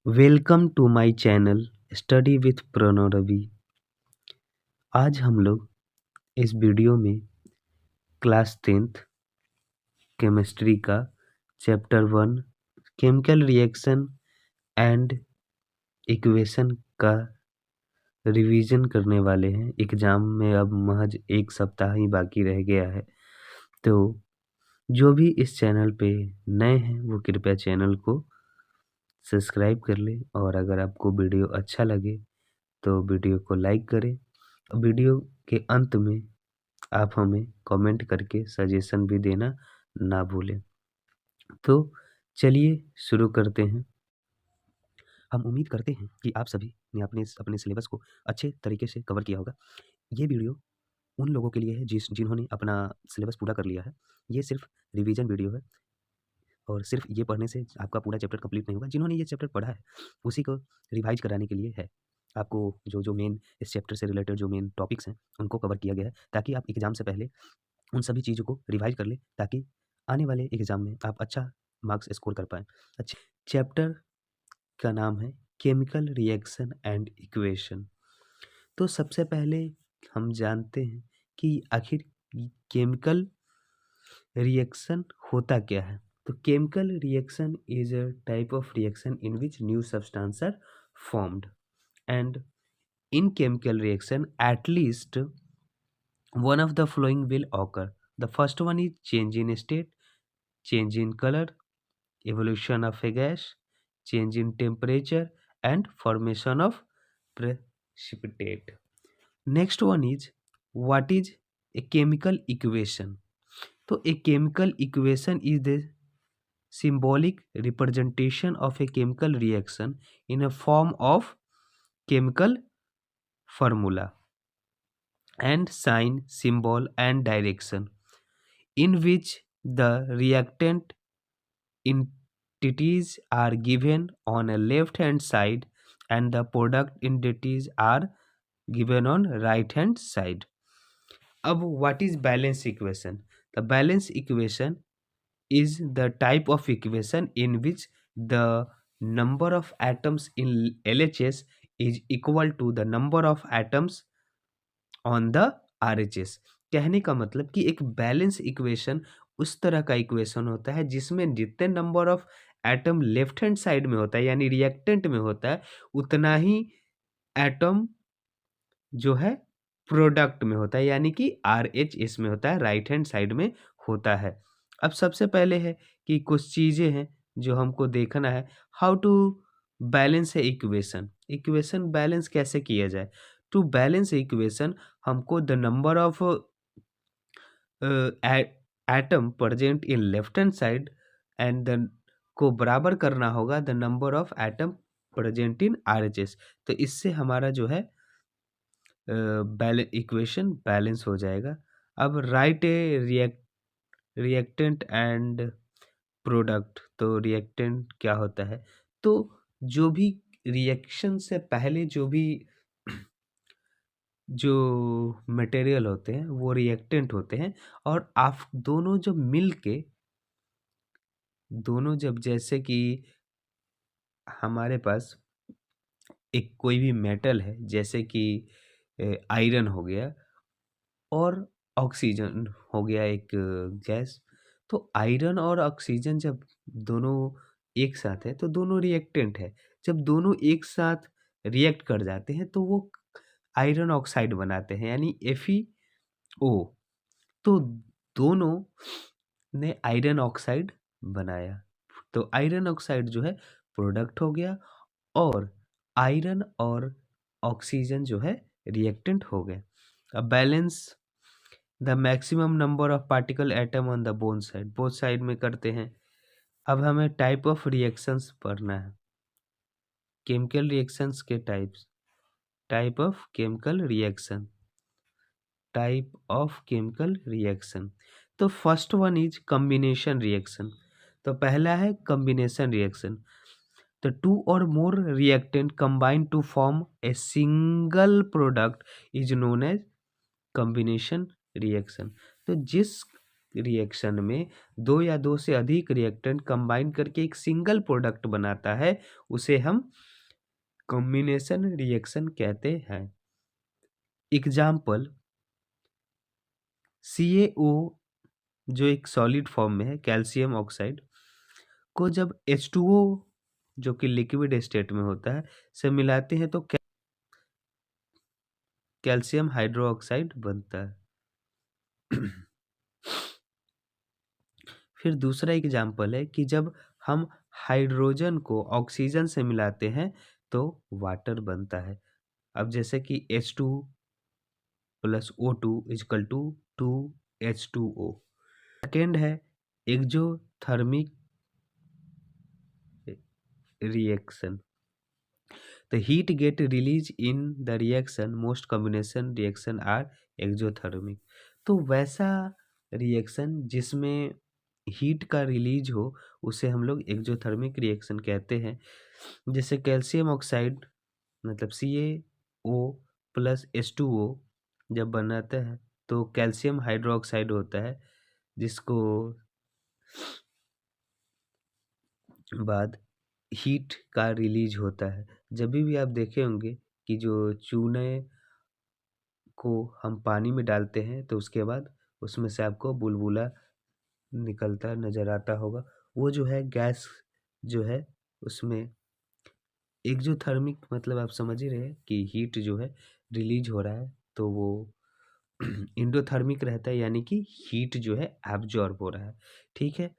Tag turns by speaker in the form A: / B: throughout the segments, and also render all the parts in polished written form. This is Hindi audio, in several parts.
A: Welcome to my channel study with Pranav Ravi. आज हम लोग इस वीडियो में क्लास 10th केमिस्ट्री का chapter 1 chemical reaction and equation का रिवीजन करने वाले हैं। एग्ज़ाम में अब महज एक सप्ताह ही बाकी रह गया है, तो जो भी इस चैनल पे नए हैं वो कृपया चैनल को सब्सक्राइब कर लें और अगर आपको वीडियो अच्छा लगे तो वीडियो को लाइक करें। वीडियो के अंत में आप हमें कमेंट करके सजेशन भी देना ना भूलें। तो चलिए शुरू करते हैं। हम उम्मीद करते हैं कि आप सभी ने अपने सिलेबस को अच्छे तरीके से कवर किया होगा। ये वीडियो उन लोगों के लिए है जिन्होंने अपना सिलेबस पूरा कर लिया है। ये सिर्फ रिवीजन वीडियो है और सिर्फ ये पढ़ने से आपका पूरा चैप्टर कंप्लीट नहीं होगा। जिन्होंने ये चैप्टर पढ़ा है उसी को रिवाइज कराने के लिए है। आपको जो मेन इस चैप्टर से रिलेटेड जो मेन टॉपिक्स हैं उनको कवर किया गया है, ताकि आप एग्ज़ाम से पहले उन सभी चीज़ों को रिवाइज कर लें, ताकि आने वाले एग्ज़ाम में आप अच्छा मार्क्स स्कोर कर पाएँ। अच्छा, चैप्टर का नाम है केमिकल रिएक्शन एंड इक्वेशन। तो सबसे पहले हम जानते हैं कि आखिर केमिकल रिएक्शन होता क्या है। तो chemical reaction is a type of reaction in which new substance are formed, and in chemical reaction at least one of the following will occur. The first one is change in state, change in color, evolution of a gas, change in temperature, and formation of precipitate. Next one is what is a chemical equation. So a chemical equation is the symbolic representation of a chemical reaction in a form of chemical formula and sign, symbol, and direction, in which the reactant entities are given on a left hand side and the product entities are given on right hand side. अब what is balance equation? The balance equation is the type of equation in which the number of atoms in LHS is equal to the number of atoms on the RHS। कहने का मतलब कि एक बैलेंस इक्वेशन उस तरह का इक्वेशन होता है जिसमें जितने number of atom left hand side में होता है यानी रिएक्टेंट में होता है, उतना ही एटम जो है प्रोडक्ट में होता है यानी कि RHS में होता है, राइट हैंड साइड में होता है। अब सबसे पहले है कि कुछ चीज़ें हैं जो हमको देखना है, हाउ टू बैलेंस है इक्वेशन। इक्वेशन बैलेंस कैसे किया जाए? टू बैलेंस इक्वेशन हमको the number of atom present in left hand side and the को बराबर करना होगा the number of atom present in RHS। तो इससे हमारा जो है इक्वेशन बैलेंस हो जाएगा। अब right A reactant and product. तो रिएक्टेंट क्या होता है? तो जो भी रिएक्शन से पहले जो भी जो मटेरियल होते हैं वो रिएक्टेंट होते हैं, और आप दोनों जब मिल के दोनों जब जैसे कि हमारे पास एक कोई भी मेटल है जैसे कि आयरन हो गया और ऑक्सीजन हो गया एक गैस। तो आयरन और ऑक्सीजन जब दोनों एक साथ है तो दोनों रिएक्टेंट है। जब दोनों एक साथ रिएक्ट कर जाते हैं तो वो आयरन ऑक्साइड बनाते हैं यानी FeO। तो दोनों ने आयरन ऑक्साइड बनाया, तो आयरन ऑक्साइड जो है प्रोडक्ट हो गया और आयरन और ऑक्सीजन जो है रिएक्टेंट हो गए। अब balance the maximum number of particle atom on the both side में करते हैं। अब हमें टाइप ऑफ रिएक्शंस पढ़ना है, केमिकल रिएक्शंस के types. Type of chemical reaction, type of chemical reaction. तो first one is combination reaction. तो पहला है कॉम्बिनेशन रिएक्शन। तो टू और more reactant combine to form a single product is known as combination reaction. तो जिस रिएक्शन में दो या दो से अधिक रिएक्टेंट कंबाइन करके एक सिंगल प्रोडक्ट बनाता है, उसे हम कॉम्बिनेशन रिएक्शन कहते हैं। एग्जाम्पल, CaO जो एक सॉलिड फॉर्म में है, कैल्शियम ऑक्साइड को जब H2O जो कि लिक्विड स्टेट में होता है से मिलाते हैं तो कैल्शियम हाइड्रोक्साइड बनता है। फिर दूसरा एग्जाम्पल है कि जब हम हाइड्रोजन को ऑक्सीजन से मिलाते हैं तो वाटर बनता है। अब जैसे कि H2 plus O2 equal to 2H2O। Second है exothermic reaction. The heat get released in the reaction. Most combination reaction are exothermic. तो वैसा रिएक्शन जिसमें हीट का रिलीज हो उसे हम लोग एक्जोथर्मिक रिएक्शन कहते हैं। जैसे कैल्शियम ऑक्साइड मतलब CaO प्लस H2O जब बनाता है तो कैल्शियम हाइड्रोक्साइड होता है, जिसको बाद हीट का रिलीज होता है। जब भी आप देखे होंगे कि जो चूने को हम पानी में डालते हैं तो उसके बाद उसमें से आपको बुलबुला निकलता नज़र आता होगा, वो जो है गैस जो है उसमें एक्जोथर्मिक मतलब आप समझ ही रहे हैं कि हीट जो है रिलीज हो रहा है तो वो इंडोथर्मिक रहता है, यानी कि हीट जो है एब्जॉर्ब हो रहा है। ठीक है,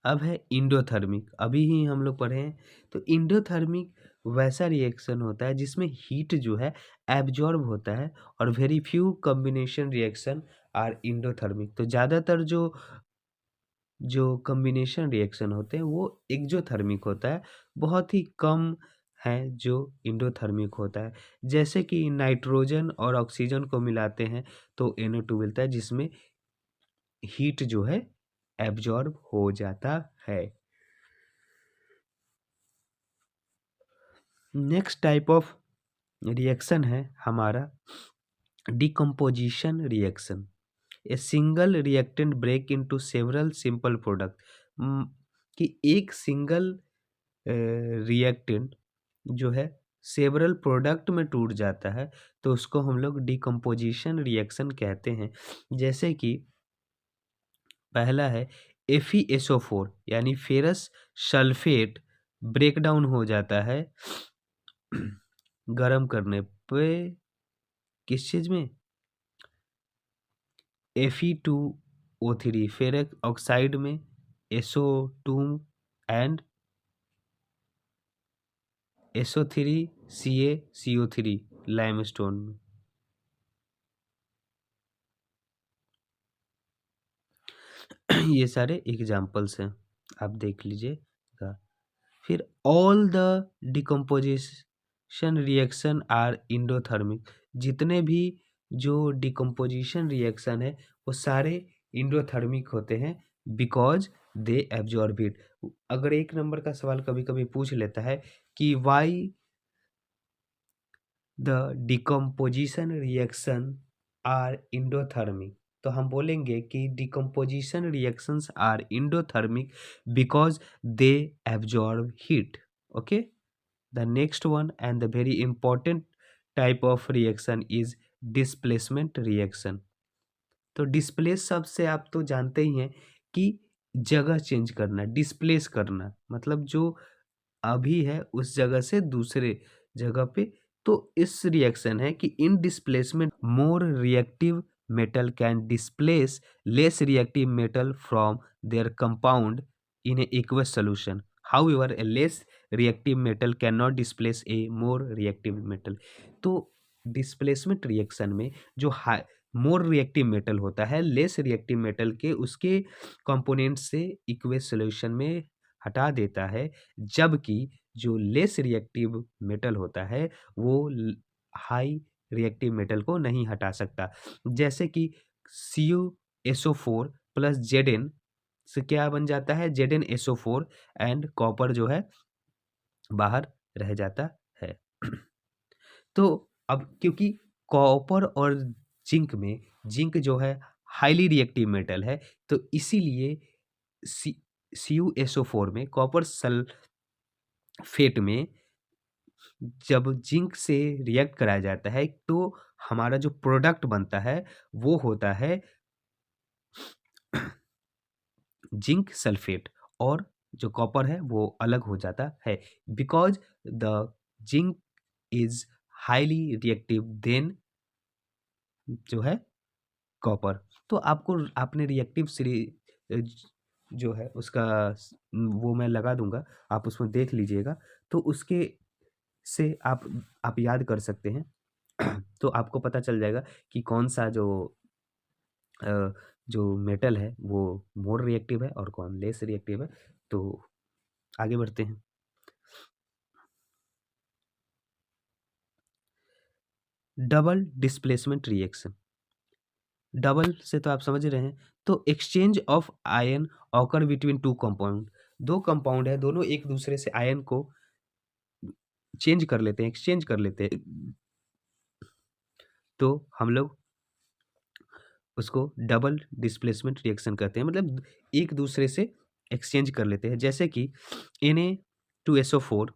A: अब है इंडोथर्मिक, अभी ही हम लोग पढ़े हैं। तो इंडोथर्मिक वैसा रिएक्शन होता है जिसमें हीट जो है एब्जॉर्ब होता है और very few combination reaction are endothermic. तो ज़्यादातर जो जो कॉम्बिनेशन रिएक्शन होते हैं वो एक्जोथर्मिक होता है, बहुत ही कम है जो इंडोथर्मिक होता है। जैसे कि नाइट्रोजन और ऑक्सीजन को मिलाते हैं तो NO2 मिलता है, जिसमें हीट जो है एब्जॉर्ब हो जाता है। नेक्स्ट टाइप ऑफ रिएक्शन है हमारा decomposition reaction. A single reactant break into several simple product, कि एक सिंगल रिएक्टेंट जो है सेवरल प्रोडक्ट में टूट जाता है तो उसको हम लोग डिकम्पोजिशन रिएक्शन कहते हैं। जैसे कि पहला है FeSO4 यानी फेरस सल्फेट ब्रेक डाउन हो जाता है गर्म करने पे किस चीज़ में, Fe2O3 फेरस ऑक्साइड में, SO2 and SO3 CaCO3 limestone में। ये सारे एग्जाम्पल्स हैं, आप देख लीजिएगा। फिर all the decomposition reaction are endothermic, जितने भी जो डिकम्पोजिशन रिएक्शन है वो सारे इंडोथर्मिक होते हैं बिकॉज दे एब्जॉर्ब हीट। अगर एक नंबर का सवाल कभी कभी पूछ लेता है कि why the decomposition reaction are endothermic, तो हम बोलेंगे कि decomposition reactions are endothermic because they absorb heat. Okay, the next one and the very important type of reaction is displacement reaction. तो डिस्प्लेस शब्द से आप तो जानते ही हैं कि जगह चेंज करना, डिस्प्लेस करना मतलब जो अभी है उस जगह से दूसरे जगह पे। तो इस रिएक्शन है कि इन displacement more reactive metal can displace less reactive metal from there compound in A aqueous solution, however A less reactive metal can not displace A more reactive metal. तो डिस्प्लेसमेंट रिएक्शन में जो मोर रिएक्टिव मेटल होता है लेस रिएक्टिव मेटल के उसके कंपोनेंट से इक्वेस सॉल्यूशन में हटा देता है, जबकि जो लेस रिएक्टिव मेटल होता है वो हाई रिएक्टिव मेटल को नहीं हटा सकता। जैसे कि CuSO4 प्लस Zn से क्या बन जाता है, ZnSO4 एंड कॉपर जो है बाहर रह जाता है। तो अब क्योंकि कॉपर और जिंक में, जिंक जो है हाईली रिएक्टिव मेटल है, तो इसीलिए CuSO4 में, कॉपर सल्फेट में जब जिंक से रिएक्ट कराया जाता है तो हमारा जो प्रोडक्ट बनता है वो होता है जिंक सल्फेट, और जो कॉपर है वो अलग हो जाता है, because the zinc is highly reactive than जो है कॉपर। तो आपको, आपने रिएक्टिव जो है उसका वो मैं लगा दूंगा, आप उसमें देख लीजिएगा, तो उसके से आप याद कर सकते हैं। तो आपको पता चल जाएगा कि कौन सा अ, जो मेटल है वो मोर रिएक्टिव है और कौन लेस रिएक्टिव है। तो आगे बढ़ते हैं। डबल डिस्प्लेसमेंट रिएक्शन, डबल से तो आप समझ रहे हैं, तो exchange of ion occur between two compound, दो कंपाउंड है, दोनों एक दूसरे से आयन को चेंज कर लेते हैं, एक्सचेंज कर लेते हैं, तो हम लोग उसको डबल डिस्प्लेसमेंट रिएक्शन कहते हैं, मतलब एक दूसरे से एक्सचेंज कर लेते हैं। जैसे कि Na2SO4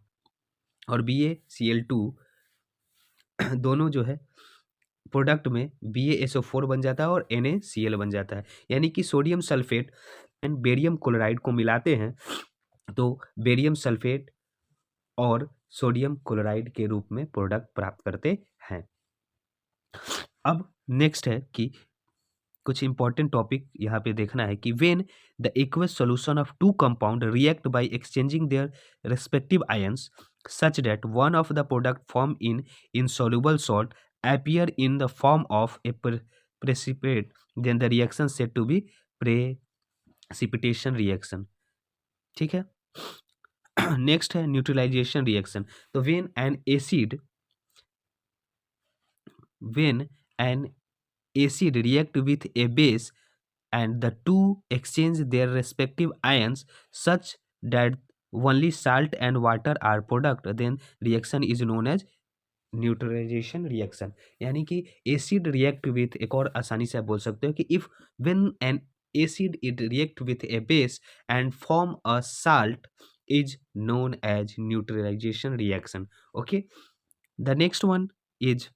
A: और BaCl2 दोनों जो है प्रोडक्ट में BaSO4 बन जाता है और NaCl बन जाता है, यानी कि sodium sulphate and barium chloride को मिलाते हैं तो बेरियम सल्फेट और सोडियम क्लोराइड के रूप में प्रोडक्ट प्राप्त करते हैं। अब नेक्स्ट है कि कुछ इंपॉर्टेंट टॉपिक यहाँ पे देखना है कि when the aqueous solution of two compound react by exchanging their respective ions such that one of the product formed in insoluble salt appear in the form of a precipitate, then the reaction said to be precipitation reaction। ठीक है। नेक्स्ट है न्यूट्रलाइजेशन रिएक्शन। तो when an acid react with a base and the two exchange their respective ions such that only salt and water are product, then reaction is known as neutralisation reaction. यानी कि एसिड रिएक्ट विथ, एक और आसानी से आप बोल सकते हो कि if when an acid it react with a base and form a salt is known as neutralisation reaction. Okay, the next one is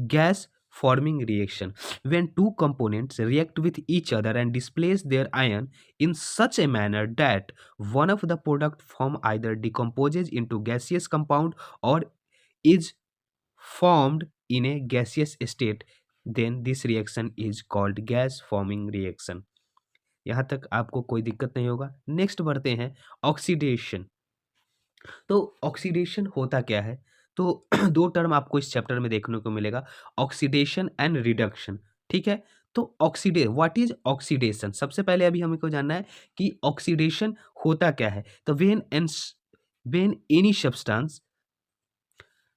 A: gas forming reaction, when two components react with each other and displace their ion in such a manner that one of the product form either decomposes into gaseous compound or is formed in a gaseous state, then this reaction is called gas forming reaction। यहाँ तक आपको कोई दिक्कत नहीं होगा। नेक्स्ट बढ़ते हैं ऑक्सीडेशन। तो ऑक्सीडेशन होता क्या है? तो दो टर्म आपको इस चैप्टर में देखने को मिलेगा, ऑक्सीडेशन एंड रिडक्शन। ठीक है, तो व्हाट इज ऑक्सीडेशन? सबसे पहले अभी हमको जानना है कि ऑक्सीडेशन होता क्या है। तो when any substance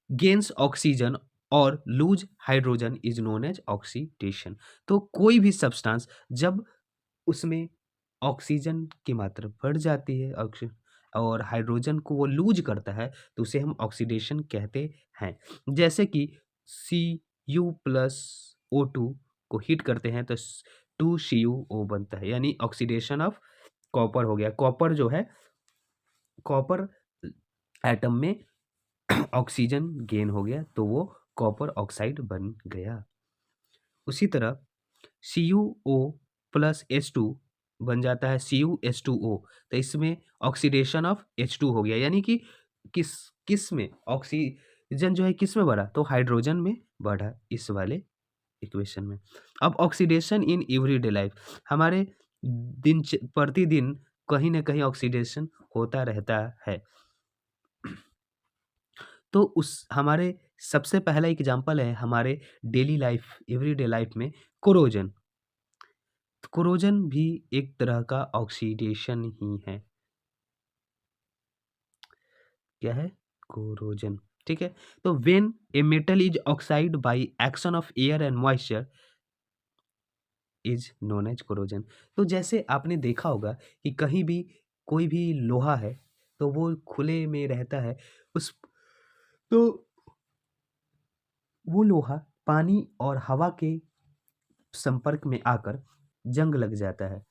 A: gains oxygen और lose hydrogen is known as oxidation. तो कोई भी सब्सटेंस जब उसमें ऑक्सीजन की मात्रा बढ़ जाती है और हाइड्रोजन को वो लूज करता है तो उसे हम ऑक्सीडेशन कहते हैं। जैसे कि Cu+O2 को हीट करते हैं तो 2CuO बनता है, यानी ऑक्सीडेशन ऑफ कॉपर हो गया। कॉपर जो है, कॉपर एटम में ऑक्सीजन गेन हो गया तो वो कॉपर ऑक्साइड बन गया। उसी तरह CuO+H2 बन जाता है CuH2O, तो इसमें ऑक्सीडेशन ऑफ H2 हो गया, यानी कि किस किस में ऑक्सीजन जो है किस में बढ़ा, तो हाइड्रोजन में बढ़ा इस वाले इक्वेशन में। अब ऑक्सीडेशन इन एवरीडे लाइफ, हमारे प्रतिदिन कहीं ना कहीं ऑक्सीडेशन होता रहता है। तो उस हमारे सबसे पहला एग्जाम्पल है हमारे डेली लाइफ, एवरीडे लाइफ में कोरोजन। कोरोजन भी एक तरह का ऑक्सीडेशन ही है। क्या है? कोरोजन। ठीक है, तो when a metal is oxide by action of air and moisture is known as corrosion. तो जैसे आपने देखा होगा कि कहीं भी कोई भी लोहा है तो वो खुले में रहता है, उस तो वो लोहा पानी और हवा के संपर्क में आकर जंग लग जाता है।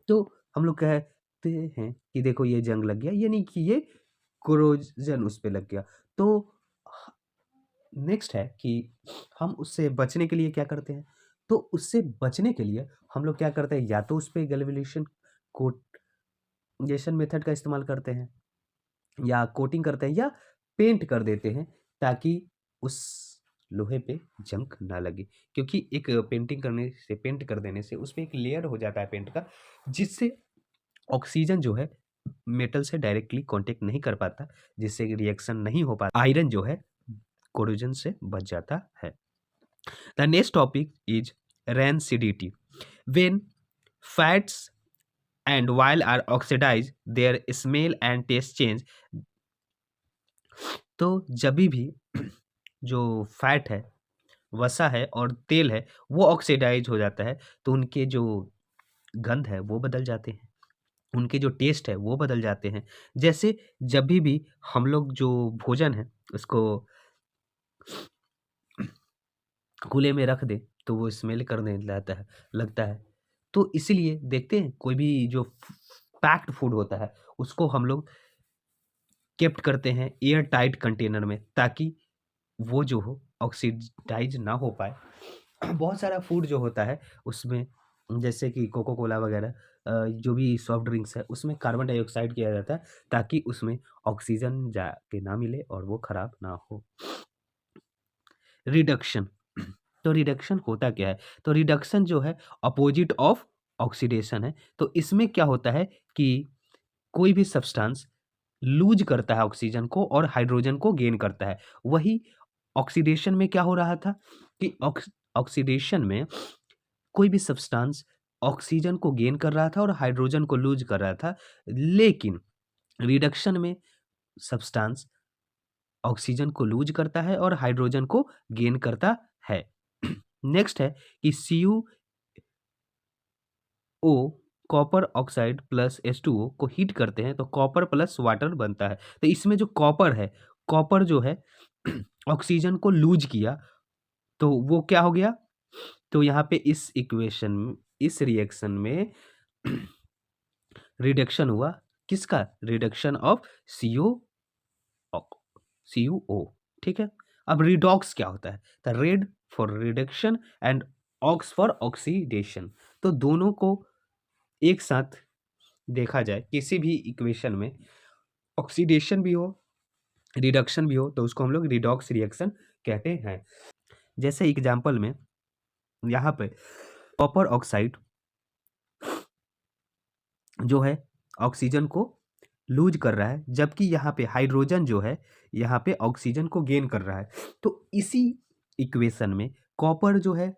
A: तो हम लोग कहते हैं कि देखो ये जंग लग गया, यानी कि ये कोरोजन उस पे लग गया। तो नेक्स्ट है कि हम उससे बचने के लिए क्या करते हैं? तो उससे बचने के लिए हम लोग क्या करते हैं, या तो उस पे गैल्वेनेशन कोटेशन मेथड का इस्तेमाल करते हैं, या कोटिंग करते हैं, या पेंट कर देते हैं, ताकि उस लोहे पे जंग ना लगे। क्योंकि एक पेंटिंग करने से, पेंट कर देने से उसपे एक लेयर हो जाता है पेंट का, जिससे ऑक्सीजन जो है मेटल से डायरेक्टली कांटेक्ट नहीं कर पाता, जिससे रिएक्शन नहीं हो पाता, आयरन जो है कोरोजन से बच जाता है। The next topic is rancidity. When fats and oil are oxidized, their smell and taste change. तो जब भी जो फैट है, वसा है और तेल है, वो ऑक्सीडाइज हो जाता है, तो उनके जो गंध है वो बदल जाते हैं, उनके जो टेस्ट है वो बदल जाते हैं। जैसे जब भी हम लोग जो भोजन है उसको खुले में रख दें, तो वो स्मेल करने लगता है। तो इसीलिए देखते हैं कोई भी जो पैक्ड फूड होता है उसको हम लोग केप्ट करते हैं एयर टाइट कंटेनर में, ताकि वो जो हो ऑक्सीडाइज ना हो पाए। बहुत सारा फूड जो होता है उसमें, जैसे कि कोको कोला वगैरह, जो भी सॉफ्ट ड्रिंक्स है उसमें कार्बन डाइऑक्साइड किया जाता है, ताकि उसमें ऑक्सीजन जाके ना मिले और वो खराब ना हो। रिडक्शन। तो रिडक्शन होता क्या है? तो रिडक्शन जो है अपोजिट ऑफ ऑक्सीडेशन है। तो इसमें क्या होता है कि कोई भी सब्सटेंस लूज करता है ऑक्सीजन को और हाइड्रोजन को गेन करता है। वही ऑक्सीडेशन में क्या हो रहा था कि ऑक्सीडेशन में कोई भी सब्सटेंस ऑक्सीजन को गेन कर रहा था और हाइड्रोजन को लूज कर रहा था, लेकिन रिडक्शन में सब्सटेंस ऑक्सीजन को लूज करता है और हाइड्रोजन को गेन करता है। नेक्स्ट है कि CuO copper oxide plus H2O को हीट करते हैं तो कॉपर प्लस वाटर बनता है। तो इसमें जो कॉपर है, कॉपर जो है ऑक्सीजन को लूज किया, तो वो क्या हो गया? तो यहाँ पे इस इक्वेशन, इस रिएक्शन में रिडक्शन हुआ, किसका? Reduction of CuO। ठीक है। अब रिडॉक्स क्या होता है? The red for reduction and ox for oxidation. तो दोनों को एक साथ देखा जाए, किसी भी इक्वेशन में ऑक्सीडेशन भी हो, रिडक्शन भी हो, तो उसको हम लोग रिडॉक्स रिएक्शन कहते हैं। जैसे एग्जांपल में यहाँ पे कॉपर ऑक्साइड जो है ऑक्सीजन को लूज कर रहा है, जबकि यहाँ पे हाइड्रोजन जो है यहाँ पे ऑक्सीजन को गेन कर रहा है। तो इसी इक्वेशन में कॉपर जो है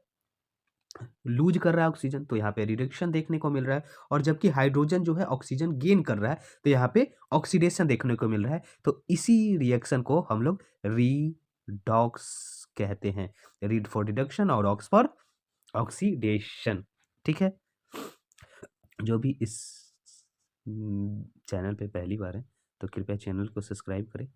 A: लूज कर रहा है ऑक्सीजन, तो यहाँ पे रिडक्शन देखने को मिल रहा है, और जबकि हाइड्रोजन जो है ऑक्सीजन गेन कर रहा है, तो यहाँ पे ऑक्सीडेशन देखने को मिल रहा है। तो इसी रिएक्शन को हम लोग रीडॉक्स कहते हैं। रीड फॉर रिडक्शन और ऑक्स फॉर ऑक्सीडेशन। ठीक है। जो भी इस चैनल पे पहली बार है तो कृपया चैनल को सब्सक्राइब करें